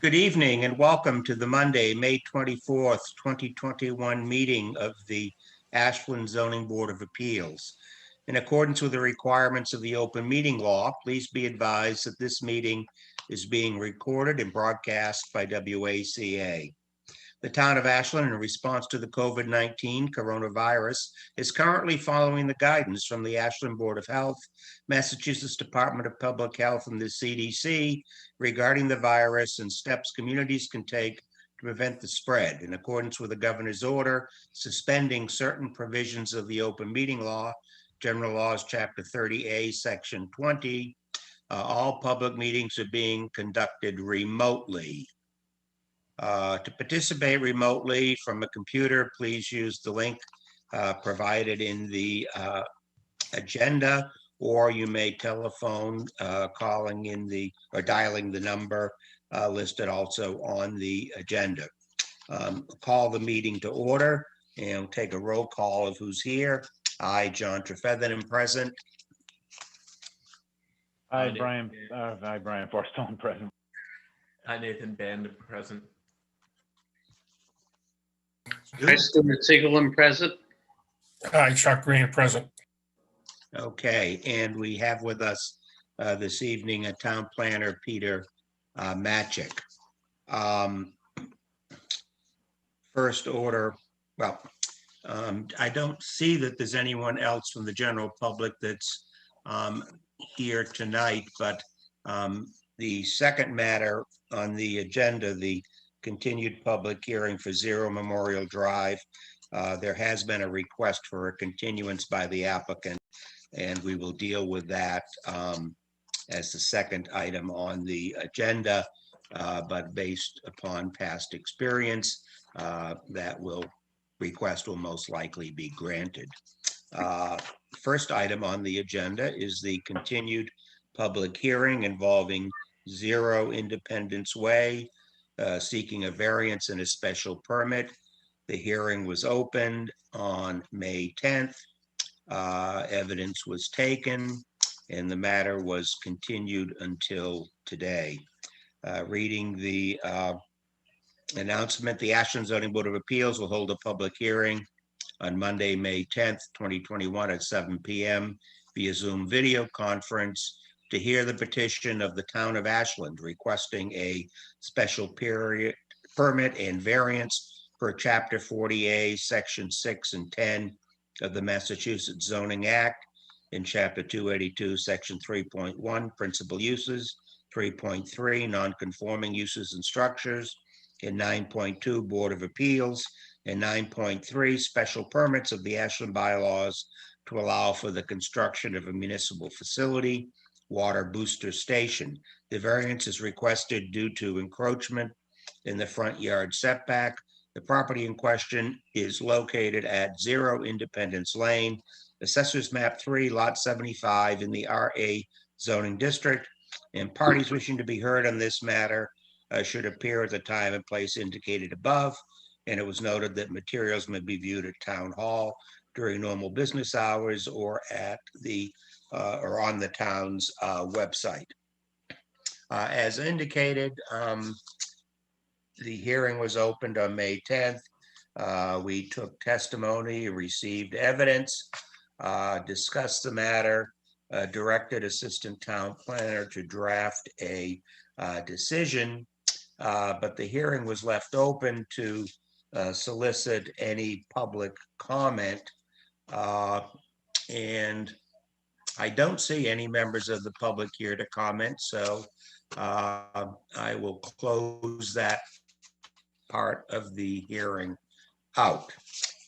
Good evening and welcome to the Monday, May 24th, 2021 meeting of the Ashland Zoning Board of Appeals. In accordance with the requirements of the open meeting law, please be advised that this meeting is being recorded and broadcast by WACA. The town of Ashland, in response to the COVID-19 coronavirus, is currently following the guidance from the Ashland Board of Health, Massachusetts Department of Public Health, and the CDC regarding the virus and steps communities can take to prevent the spread. In accordance with the governor's order suspending certain provisions of the open meeting law, General Laws, Chapter 30A, Section 20, all public meetings are being conducted remotely. To participate remotely from a computer, please use the link provided in the agenda, or you may telephone calling in or dialing the number listed also on the agenda. Call the meeting to order and take a roll call of who's here. I, John Trefethen, present. Hi, Brian Forstone, present. Hi, Nathan Band, present. Hi, Stuart Siegelman, present. Hi, Chuck Green, present. Okay, and we have with us this evening a town planner, Peter Matchik. First order, well, I don't see that there's anyone else from the general public that's here tonight, but the second matter on the agenda, the continued public hearing for 0 Memorial Drive, there has been a request for a continuance by the applicant, and we will deal with that as the second item on the agenda, but based upon past experience, that request will most likely be granted. First item on the agenda is the continued public hearing involving 0 Independence Way, seeking a variance and a special permit. The hearing was opened on May 10th. Evidence was taken and the matter was continued until today. Reading the announcement, the Ashland Zoning Board of Appeals will hold a public hearing on Monday, May 10th, 2021 at 7 p.m. via Zoom video conference to hear the petition of the town of Ashland requesting a special permit and variance for Chapter 40A, Section 6 and 10 of the Massachusetts Zoning Act, in Chapter 282, Section 3.1, Principal Uses, 3.3, Non-conforming Uses and Structures, and 9.2, Board of Appeals, and 9.3, Special Permits of the Ashland bylaws to allow for the construction of a municipal facility, water booster station. The variance is requested due to encroachment in the front yard setback. The property in question is located at 0 Independence Lane, Assessors Map 3, Lot 75 in the RA zoning district, and parties wishing to be heard on this matter should appear at the time and place indicated above. And it was noted that materials may be viewed at Town Hall during normal business hours or at the or on the town's website. As indicated, the hearing was opened on May 10th. We took testimony, received evidence, discussed the matter, directed Assistant Town Planner to draft a decision, but the hearing was left open to solicit any public comment, and I don't see any members of the public here to comment, so I will close that part of the hearing out.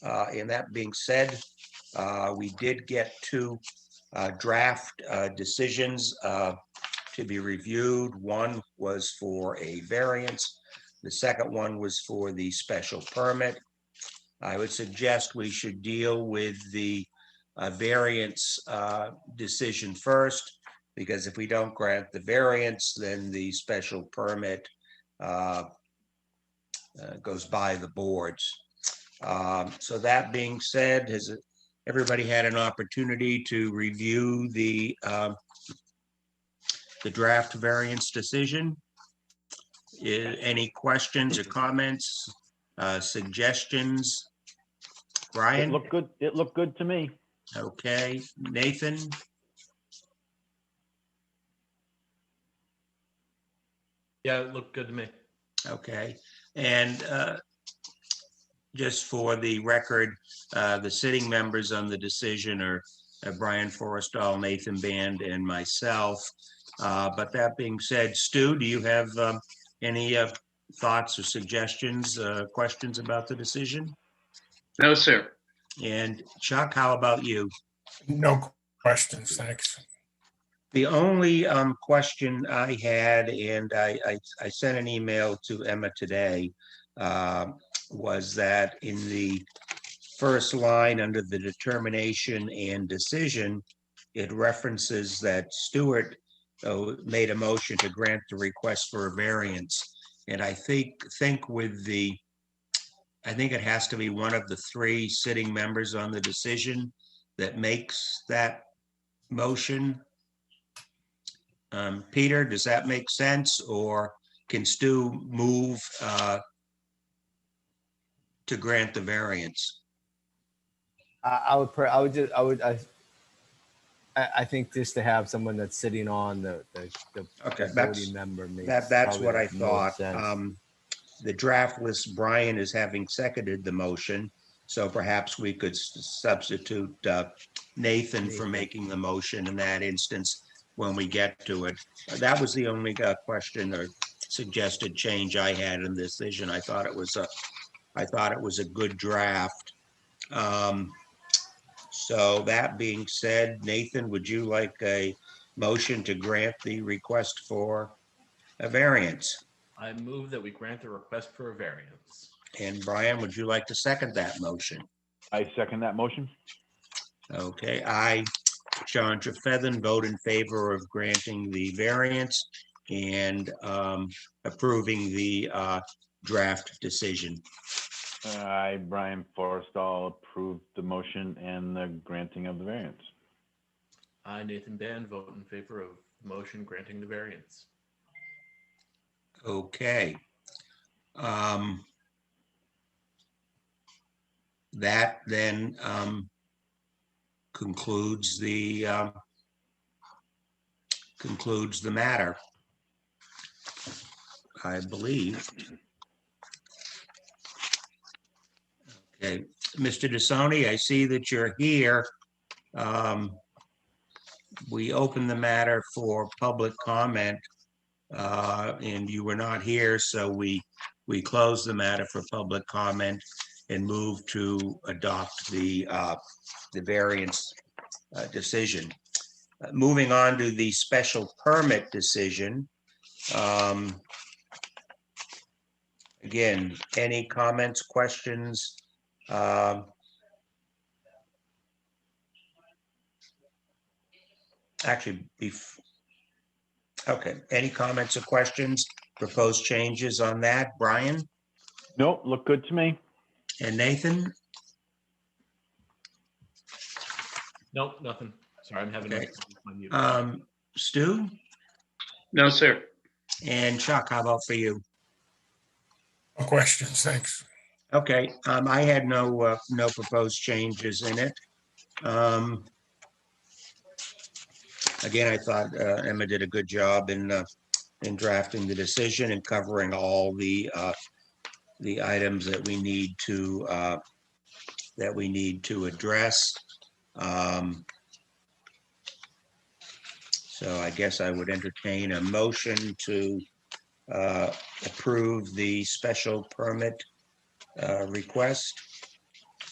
And that being said, we did get 2 draft decisions to be reviewed. One was for a variance. The second one was for the special permit. I would suggest we should deal with the variance decision first, because if we don't grant the variance, then the special permit goes by the boards. So that being said, has everybody had an opportunity to review the draft variance decision? Any questions or comments, suggestions? It Brian? looked good. It looked good to me. Okay, Nathan? Yeah, it looked good to me. Okay, and just for the record, the sitting members on the decision are Brian Forrestall, Nathan Band, and myself. But that being said, Stu, do you have any thoughts or suggestions, questions about the decision? No, sir. And Chuck, how about you? No questions, thanks. The only question I had, and I sent an email to Emma today, was that in the first line under the determination and decision, it references that Stewart made a motion to grant the request for a variance. And I think with the, I think it has to be one of the three sitting members on the decision that makes that motion. Peter, does that make sense, or can Stu move to grant the variance? I think just to have someone that's sitting on the Okay, voting member makes. That's probably what I the most thought. sense. The draft list, Brian is having seconded the motion, so perhaps we could substitute Nathan for making the motion in that instance when we get to it. That was the only question or suggested change I had in the decision. I thought it was a good draft. So that being said, Nathan, would you like a motion to grant the request for a variance? I move that we grant the request for a variance. And Brian, would you like to second that motion? I second that motion. Okay, I, John Trefethan, vote in favor of granting the variance and approving the draft decision. I, Brian Forrestall, approved the motion and the granting of the variance. I, Nathan Band, vote in favor of the motion granting the variance. Okay. That then concludes the matter, I believe. Okay, Mr. DeSoni, I see that you're here. We opened the matter for public comment, and you were not here, so we closed the matter for public comment and moved to adopt the variance decision. Moving on to the special permit decision. Again, any comments, questions? Actually, okay, any comments or questions, proposed changes on that, Brian Nope, look good to me. and Nathan? Nope, nothing. Sorry, I'm having Okay. my mute. Stu No, sir. and Chuck, how about for you? No questions, thanks. Okay, I had no proposed changes in it. Again, I thought Emma did a good job in drafting the decision and covering all the items that we need to address. So I guess I would entertain a motion to approve the special permit request.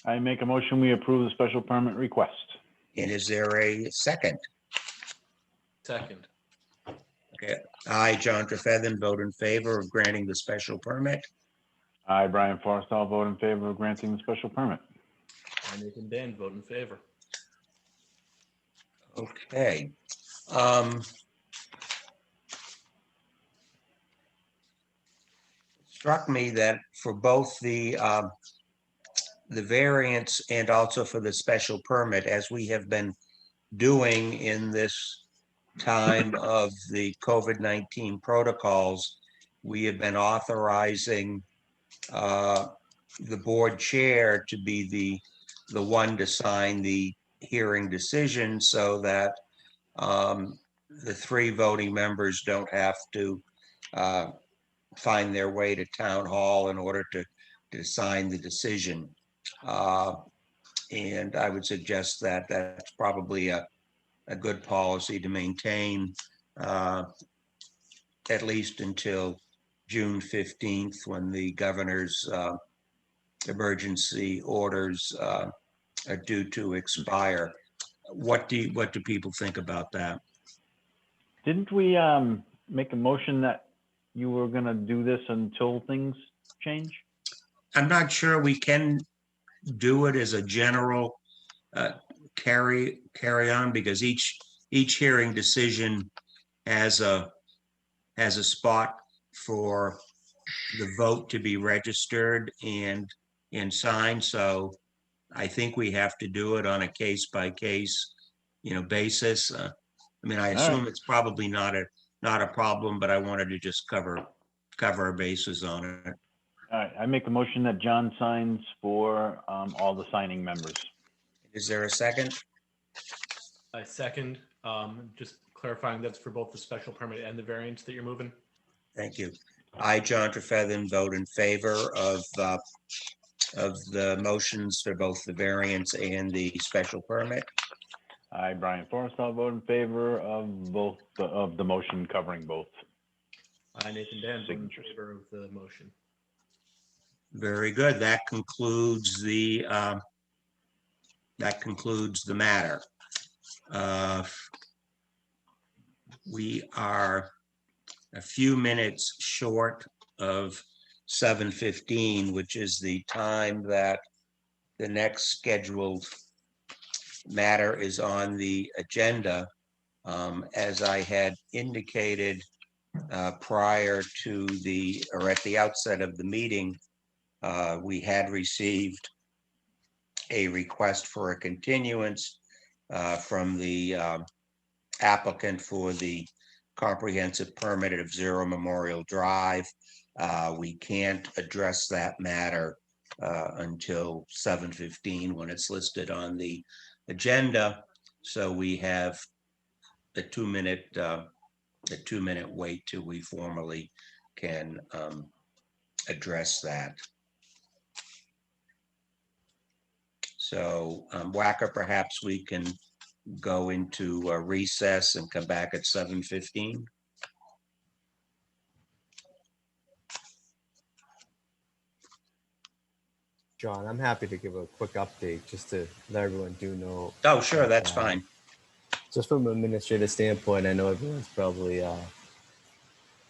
I make a motion, we approve the special permit request. And is there a second? Second. Okay, I, John Trefethan, vote in favor of granting the special permit. I, Brian Forrestall, vote in favor of granting the special permit. I, Nathan Band, vote in favor. Okay. Struck me that for both the variance and also for the special permit, as we have been doing in this time of the COVID-19 protocols, we had been authorizing the board chair to be the one to sign the hearing decision so that the three voting members don't have to find their way to town hall in order to sign the decision. And I would suggest that that's probably a good policy to maintain at least until June 15th, when the governor's emergency orders are due to expire. What do people think about that? Didn't we make a motion that you were gonna do this until things change? I'm not sure we can do it as a general carry on, because each hearing decision has a spot for the vote to be registered and signed. So I think we have to do it on a case by case, basis. I mean, I assume it's probably not a problem, but I wanted to just cover our bases on it. All right, I make a motion that John signs for all the signing members. Is there a second? I second, just clarifying that's for both the special permit and the variance that you're moving. Thank you. I, John Trefethan, vote in favor of the motions for both the variance and the special permit. I, Brian Forrestall, vote in favor of both of the motion covering both. I, Nathan Ban, vote in Signatures. favor of the motion. Very good. That concludes the matter. We are a few minutes short of 7:15, which is the time that the next scheduled matter is on the agenda. As I had indicated prior to or at the outset of the meeting, we had received a request for a continuance from the applicant for the comprehensive permit of Zero Memorial Drive. We can't address that matter until 7:15 when it's listed on the agenda. So we have a 2-minute wait till we formally can address that. So WACA, perhaps we can go into a recess and come back at 7:15. John, I'm happy to give a quick update just to let everyone know. Oh, sure, that's fine. Just from an administrative standpoint, I know everyone's probably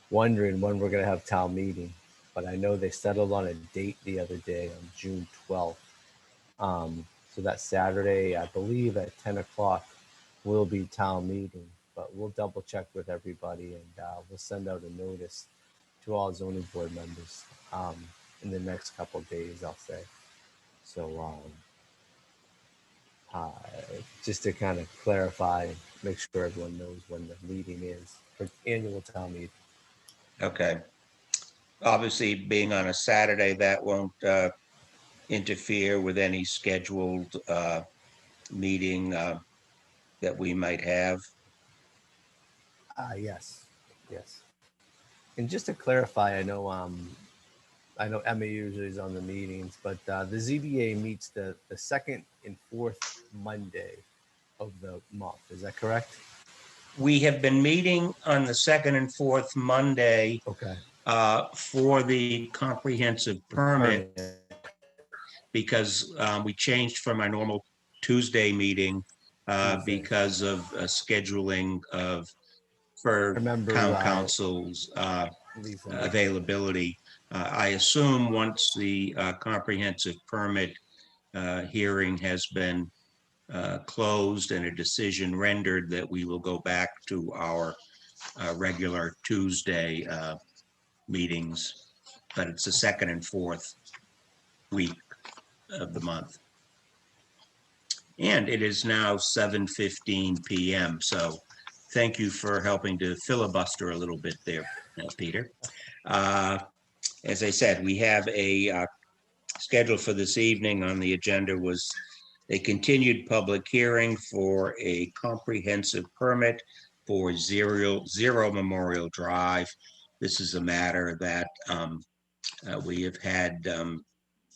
wondering when we're going to have town meeting, but I know they settled on a date the other day on June 12th. So that Saturday, I believe at 10 o'clock will be town meeting, but we'll double check with everybody and we'll send out a notice to all zoning board members in the next couple of days, I'll say. So just to kind of clarify, make sure everyone knows when the meeting is for annual town meeting. Okay. Obviously, being on a Saturday, that won't interfere with any scheduled meeting that we might have. Yes. And just to clarify, I know Emma usually is on the meetings, but the ZBA meets the second and fourth Monday of the month. Is that correct? We have been meeting on the second and fourth Monday Okay. for the comprehensive permit, because we changed from our normal Tuesday meeting because of scheduling for town council's availability. I assume once the comprehensive permit hearing has been closed and a decision rendered, that we will go back to our regular Tuesday meetings, but it's the second and fourth week of the month. And it is now 7:15 p.m. So thank you for helping to filibuster a little bit there, Peter. As I said, we have a schedule for this evening. On the agenda was a continued public hearing for a comprehensive permit for Zero Memorial Drive. This is a matter that we have had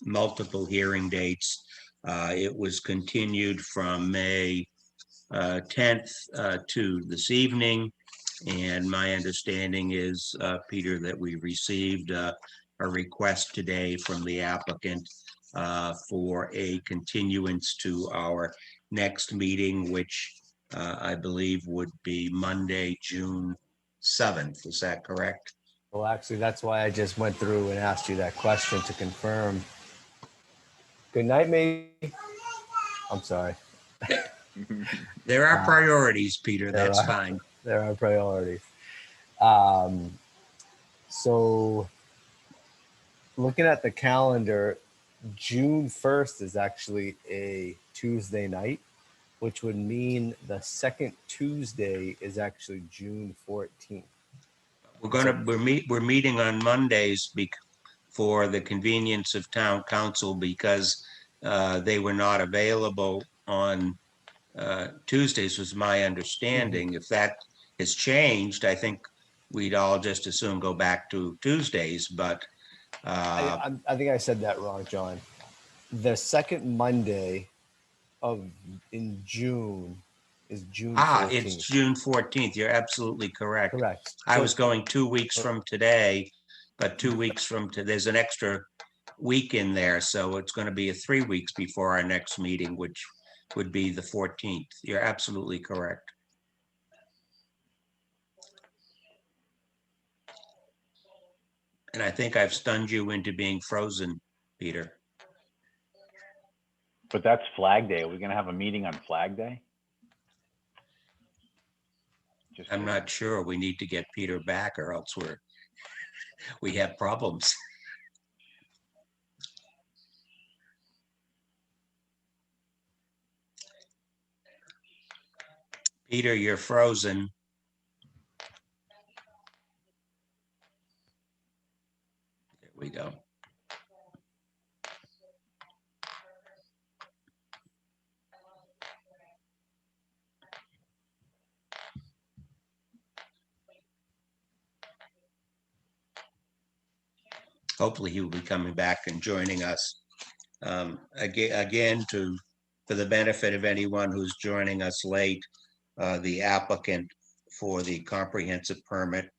multiple hearing dates. It was continued from May 10th to this evening. And my understanding is, Peter, that we received a request today from the applicant for a continuance to our next meeting, which I believe would be Monday, June 7th. Is that correct? Well, actually, that's why I just went through and asked you that question to confirm. Good night, me. I'm sorry. There are priorities, Peter. there That's are. fine. There are priorities. So looking at the calendar, June 1st is actually a Tuesday night, which would mean the second Tuesday is actually June 14th. We're meeting on Mondays for the convenience of town council because they were not available on Tuesdays, was my understanding. If that has changed, I think we'd all just as soon go back to Tuesdays, but I think I said that wrong, John. The second Monday in June is June 14th. It's June 14th. You're absolutely correct. Correct. I was going 2 weeks from today, but 2 weeks from today, there's an extra week in there. So it's going to be 3 weeks before our next meeting, which would be the 14th. You're absolutely correct. And I think I've stunned you into being frozen, Peter. But that's Flag Day. Are we going to have a meeting on Flag Day? Just I'm kidding. not sure. We need to get Peter back or else we have problems. Peter, you're frozen. There we go. Hopefully he will be coming back and joining us. Again, for the benefit of anyone who's joining us late, the applicant for the comprehensive permit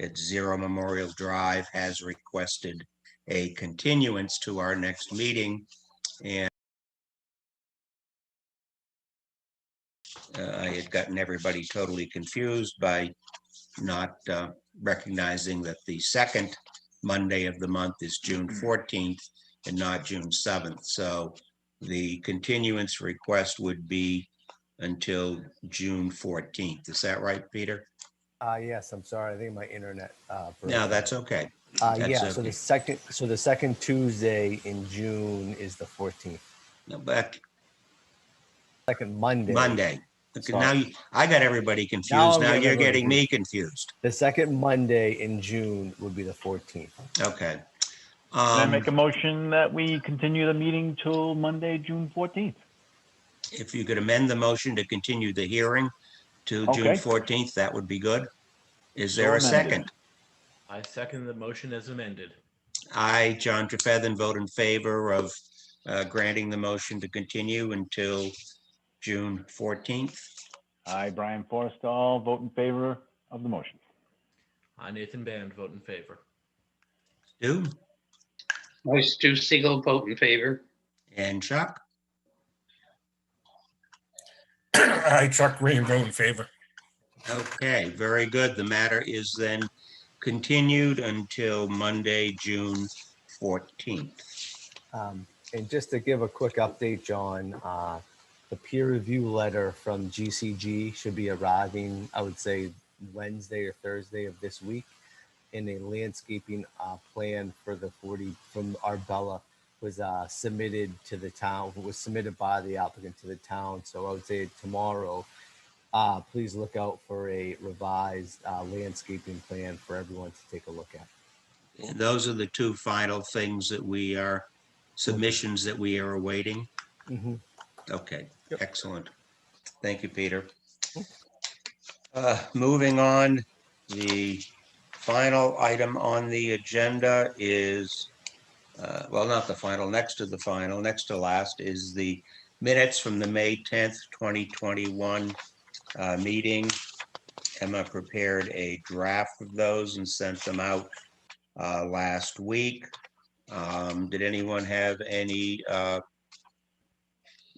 at Zero Memorial Drive has requested a continuance to our next meeting. And I had gotten everybody totally confused by not recognizing that the second Monday of the month is June 14th and not June 7th. So the continuance request would be until June 14th. Is that right, Peter? Yes, I'm sorry. I think my internet. broke No, up. that's okay. Yeah. So okay. the second Tuesday in June is the 14th. No, but Second Monday. Monday. Okay, now Sorry. I got everybody Now confused. I'm Now getting you're everybody getting me confused. The second Monday in June would be the 14th. Okay. Can I make a motion that we continue the meeting till Monday, June 14th? If you could amend the motion to continue the hearing to June Okay. 14th, that would be good. Is So there a amended. second? I second the motion as amended. I, John Trefethan, vote in favor of granting the motion to continue until June 14th. I, Brian Forrestall, vote in favor of the motion. I, Nathan Band, vote in favor. Stu I, Stu Siegel, vote in favor. and Chuck. I, Chuck Green, vote in favor. Okay, very good. The matter is then continued until Monday, June 14th. And just to give a quick update, John, the peer review letter from GCG should be arriving, I would say, Wednesday or Thursday of this week. And a landscaping plan for the 40 from Arbella was submitted to the town, was submitted by the applicant to the town. So I would say tomorrow, please look out for a revised landscaping plan for everyone to take a look at. those are the two final things that we are, submissions that we are awaiting. Mhm. Okay, Yep. excellent. Thank you, Peter. Moving on, the final item on the agenda is, well, not the final, next to the final, next to last is the minutes from the May 10th, 2021 meeting. Emma prepared a draft of those and sent them out last week. Did anyone have any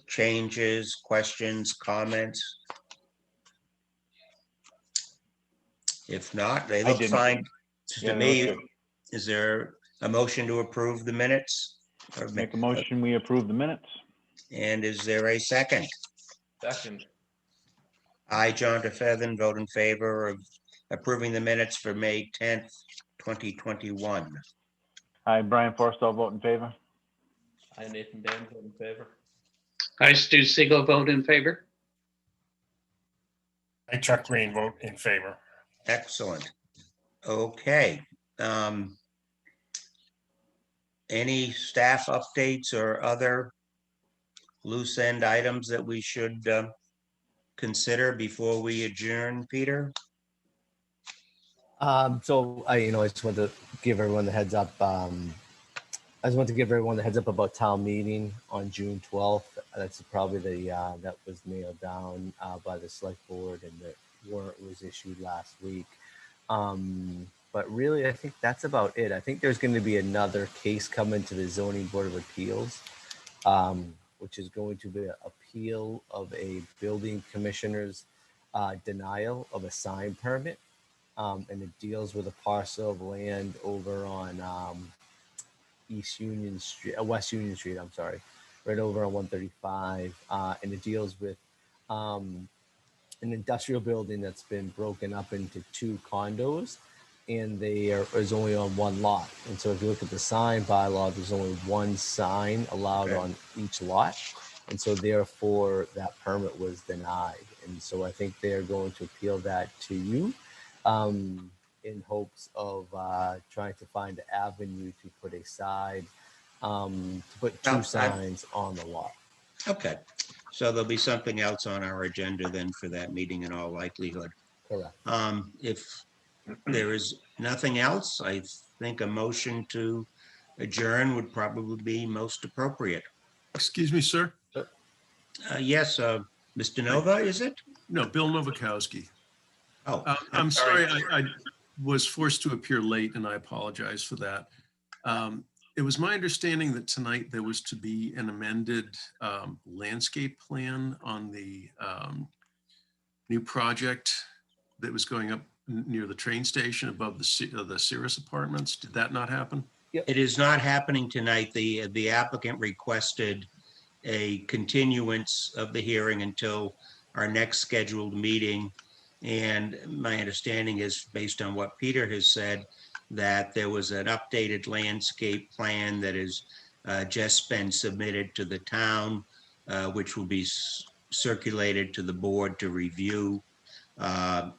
changes, questions, comments? If not, they I look didn't. fine Yeah, to they look me. good. Is there a motion to approve the minutes? Make a motion, we approve the minutes. And is there a second? Second. I, John DeFeather, vote in favor of approving the minutes for May 10th, 2021. Hi, Brian Forrest, vote in favor. I, Nathan Dan, vote in favor. I, Stu Siegel, vote in favor. I, Chuck Green, vote in favor. Excellent. Okay. Any staff updates or other loose end items that we should consider before we adjourn, Peter? So I just want to give everyone the heads up. I just want to give everyone the heads up about town meeting on June 12th. That's probably that was nailed down by the select board, and the warrant was issued last week. But really, I think that's about it. I think there's going to be another case coming to the Zoning Board of Appeals, which is going to be an appeal of a building commissioner's denial of a sign permit. And it deals with a parcel of land over on West Union Street, I'm sorry, right over on 135. And it deals with an industrial building that's been broken up into 2 condos, and is only on 1 lot. And so if you look at the sign bylaw, there's only 1 sign allowed on each lot. And so therefore that permit was denied. And so I think they're going to appeal that to you, in hopes of trying to find an avenue to put a side, to put 2 signs on the lot. Okay, so there'll be something else on our agenda then for that meeting in all likelihood. Correct. If there is nothing else, I think a motion to adjourn would probably be most appropriate. Excuse me, sir? Yes, Mr. Nova, is it? No, Bill Novakowski. Oh, I'm sorry, I was forced to appear late, and I apologize for that. It was my understanding that tonight there was to be an amended landscape plan on the new project that was going up near the train station above the Cirrus Apartments. Did that not happen? it is not happening tonight. The applicant requested a continuance of the hearing until our next scheduled meeting. And my understanding is, based on what Peter has said, that there was an updated landscape plan that has just been submitted to the town, which will be circulated to the board to review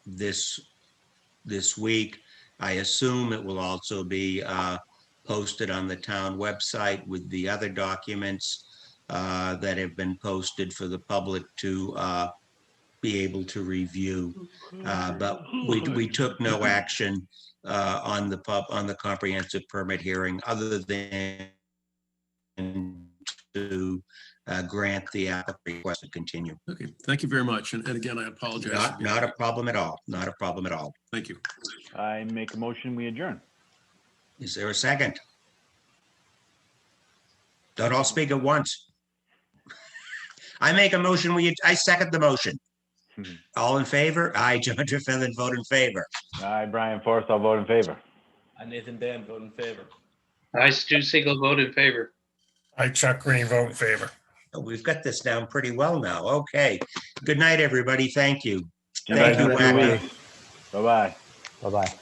this week. I assume it will also be posted on the town website with the other documents that have been posted for the public to be able to review. But we took no action on the comprehensive permit hearing other than to grant the applicant request to continue. Okay, thank you very much. And again, I apologize. for being Not a late. problem at all. Not a problem at all. Thank you. I make a motion, we adjourn. Is there a second? Don't all speak at once. I make a motion, I second the motion. All in favor? I, John DeFeather, vote in favor. Hi, Brian Forrest, vote in favor. I, Nathan Dan, vote in favor. I, Stu Siegel, vote in favor. I, Chuck Green, vote in favor. Oh, we've got this down pretty well now. Okay. Good night, everybody. Thank you. Good Thank night, you, in 2 WACA. weeks. Bye-bye. Bye-bye.